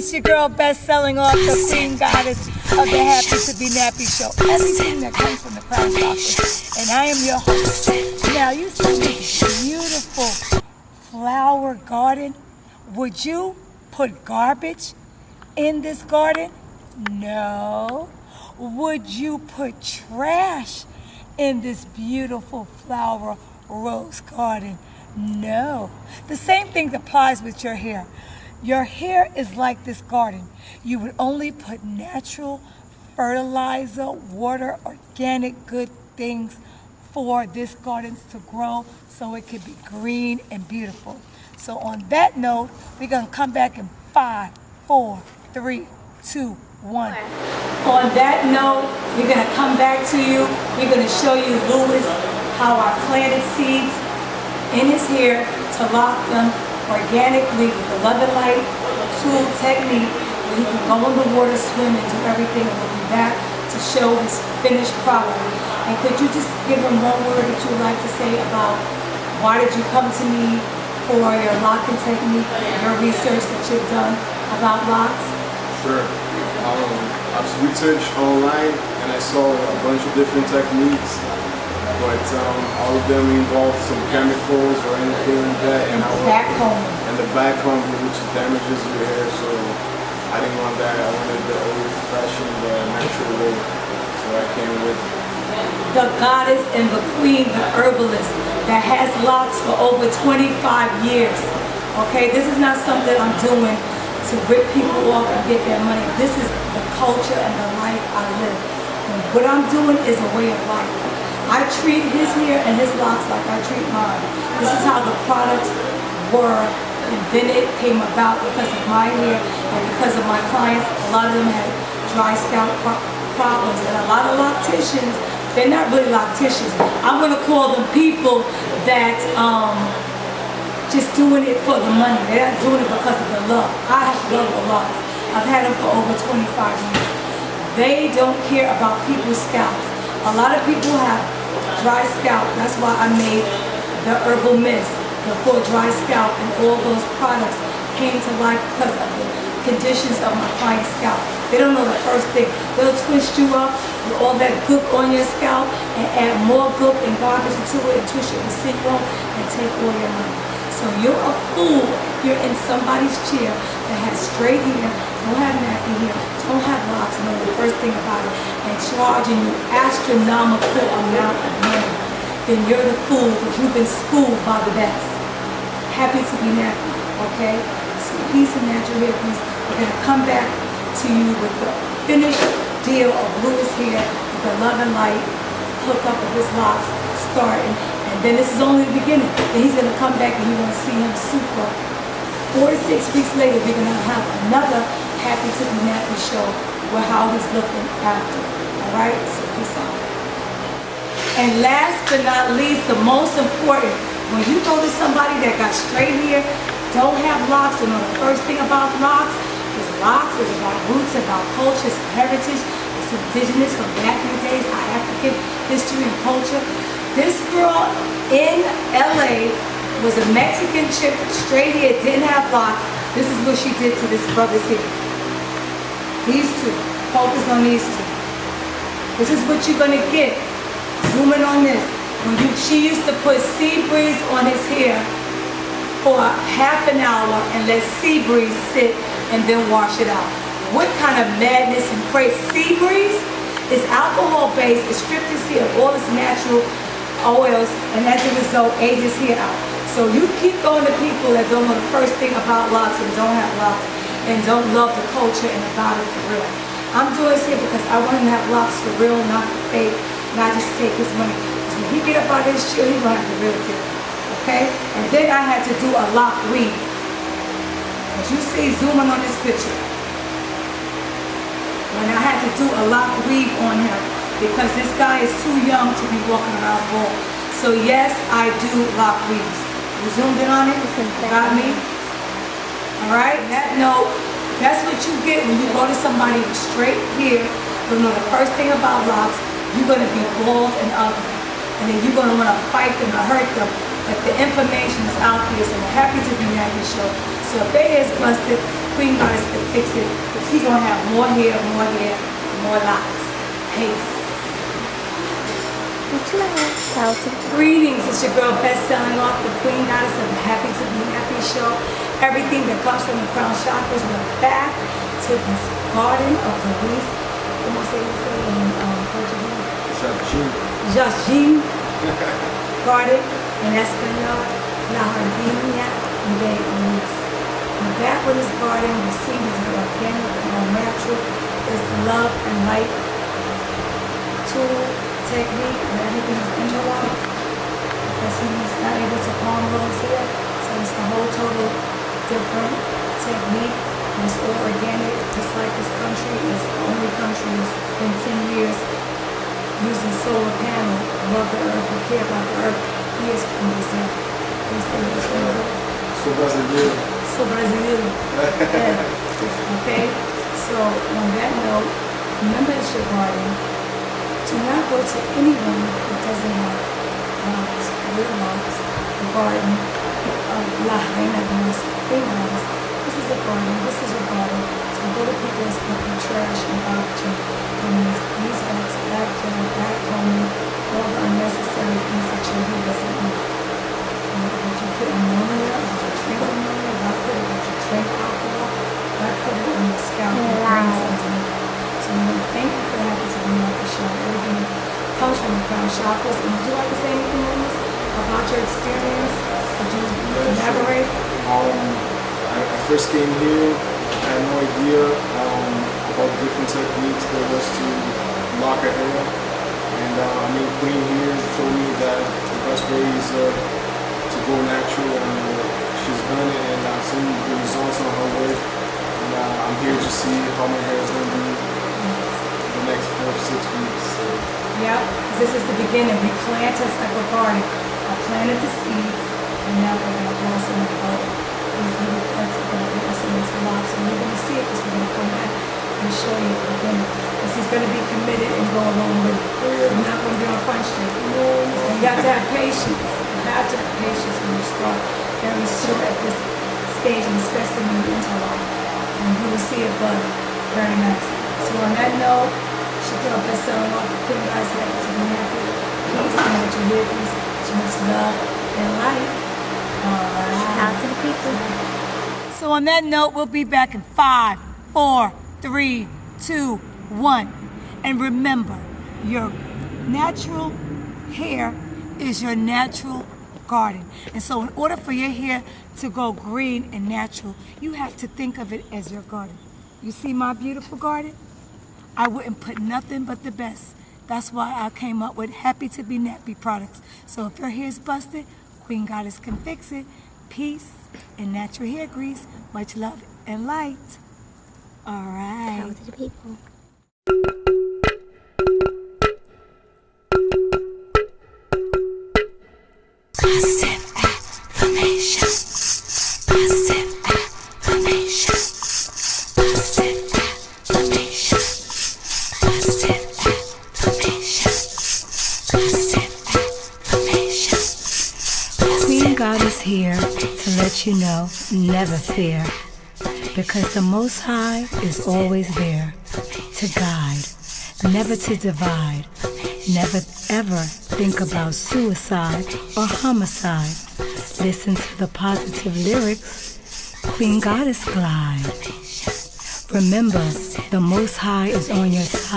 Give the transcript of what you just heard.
It's your girl, best-selling author, Queen Goddess of the Happy to Be Nappy show. Everything that comes from the Crown's office. And I am your host. Now, you see this beautiful flower garden? Would you put garbage in this garden? No. Would you put trash in this beautiful flower rose garden? No. The same thing applies with your hair. Your hair is like this garden. You would only put natural fertilizer, water, organic good things for this garden to grow so it could be green and beautiful. So on that note, we're going to come back in 5, 4, 3, 2, 1. On that note, we're going to come back to you. We're going to show you Louis how I planted seeds in his hair to lock them organically with the Love and Light tool technique where he can go in the water, swim, and do everything, and we'll be back to show his finished product. And could you just give him one word that you would like to say about why did you come to me for your locking technique, your research that you've done about locks? Sure. I've researched online and I saw a bunch of different techniques, but all of them involve some chemicals or anything like that. And the backcombing, which damages your hair, so I didn't want that. I wanted the old-fashioned, natural way, so I came with the goddess and the queen, the herbalist, that has locks for over 25 years. Okay, this is not something I'm doing to rip people off and get their money. This is the culture and the life I live. And what I'm doing is a way of life. I treat his hair and his locks like I treat mine. This is how the products were invented, came about because of my hair and because of my clients. A lot of them had dry scalp problems, and a lot of locticians, they're not really locticians. I'm gonna call them people that just doing it for the money. They're not doing it because of the love. I have love for locks. I've had them for over 25 years. They don't care about people's scalps. A lot of people have dry scalp. That's why I made the herbal mist, the for dry scalp, and all those products came to life because of the conditions of my client's scalp. They don't know the first thing. They'll twist you up with all that gook on your scalp and add more gook and garbage into it and twist you in the sick room and take all your money. So you're a fool if you're in somebody's chair that has straight hair, don't have nappy hair, don't have locks, know the first thing about it, and charging you astronomical amount of money. Then you're the fool because you've been schooled by the best. Happy to be nappy, okay? So peace and natural hair, please. We're going to come back to you with the finished deal of Louis hair with the Love and Light hookup of his locks starting. And then this is only the beginning. Then he's going to come back and you're going to see him super. 4 to 6 weeks later, we're going to have another Happy to Be Nappy show with how he's looking after. Alright? So peace out. And last but not least, the most important, when you go to somebody that got straight hair, don't have locks, and know the first thing about locks is about roots, about culture, it's heritage, it's indigenous from back in the days, our African history and culture. This girl in LA was a Mexican chick, straight hair, didn't have locks. This is what she did to this brother's hair. These two, focus on these two. This is what you're gonna get. Zoom in on this. She used to put sea breeze on his hair for half an hour and let sea breeze sit and then wash it out. What kind of madness and crazy? Sea breeze is alcohol based, it stripped his hair of all its natural oils, and as a result ages hair out. So you keep going to people that don't know the first thing about locks and don't have locks and don't love the culture and about it for real. I'm doing this here because I want him to have locks for real, not for fake, not just to take his money. So when he get up out of his chair, he's gonna have the real deal. Okay? And then I had to do a lock weave. As you see, zooming on this picture. When I had to do a lock weave on him because this guy is too young to be walking around bald. So yes, I do lock weaves. You zoomed in on it? Got me? Alright? That note, that's what you get when you go to somebody with straight hair. You know the first thing about locks, you're gonna be bald and ugly. And then you're gonna wanna fight them or hurt them. But the information is out there, so we're happy to be nappy show. So if their hair's busted, Queen Goddess can fix it. She's gonna have more hair, more locks. Peace. Greetings, it's your girl best-selling author, Queen Goddess of the Happy to Be Happy show. Everything that comes from the crown chakras, we're back to this garden of release. Como se dice in Portuguese? Jardim. Garden in Espanol, La Jardinha de Luz. We're back with this garden. The seeds are organic and all natural. It's love and light tool, technique, and everything is interlocked. Because he's not able to palm rolls here. So it's a whole total different technique. And it's all organic, just like this country is the only country in 10 years using solar panel, love the earth, and care about the earth. He is from Brazil. He's from Brazil. So Brazilian. So Brazilian. Yeah. Okay? So on that note, remember it's your garden. Do not go to anyone who doesn't have locks, DreadLocs, the garden of La Reina de los Queens. This is a garden, this is your garden. So go to people that's talking trash about you. And these bags, back combing, all the unnecessary things that your hair doesn't need. Did you put ammonia? Did you drink ammonia? Did you drink alcohol? God put it on your scalp and brings into it. So thank you for having to be on the show. Everything comes from the crown chakras. And would you like to say anything on this about your experience? Would you elaborate? I first came here, I had no idea about the different techniques there was to lock a hair. And Queen here showed me that the best way is to go natural, and she's done it, and I've seen the results on her work. And I'm here to see how my hair is going to be the next 4 to 6 weeks. So. Yeah, this is the beginning. We plant us like a garden. I planted the seeds, and now we're going to blossom and grow. These little plants are going to blossom into locks, and you're going to see it because we're going to come back and show you the beginning. Because he's going to be committed and go along with it. We're not going to be on Front Street. And you have to have patience. You have to have patience when you start very soon at this stage, and especially when you interlock. And you will see it bud very nice. So on that note, she girl best-selling author, Queen Goddess Happy to Be Happy. Peace and what you hear, peace. So much love and light. Out to the people. So on that note, we'll be back in 5, 4, 3, 2, 1. And remember, your natural hair is your natural garden. And so in order for your hair to go green and natural, you have to think of it as your garden. You see my beautiful garden? I wouldn't put nothing but the best. That's why I came up with Happy to Be Nappy products. So if your hair's busted, Queen Goddess can fix it. Peace and natural hair grease. Much love and light. All right. Out to the people. Positive affirmation. Positive affirmation. Positive affirmation. Positive affirmation. Positive affirmation. Queen Goddess here to let you know, never fear, because the Most High is always there to guide, never to divide, never ever think about suicide or homicide. Listen to the positive lyrics, Queen Goddess glide. Remember, the Most High is on your side.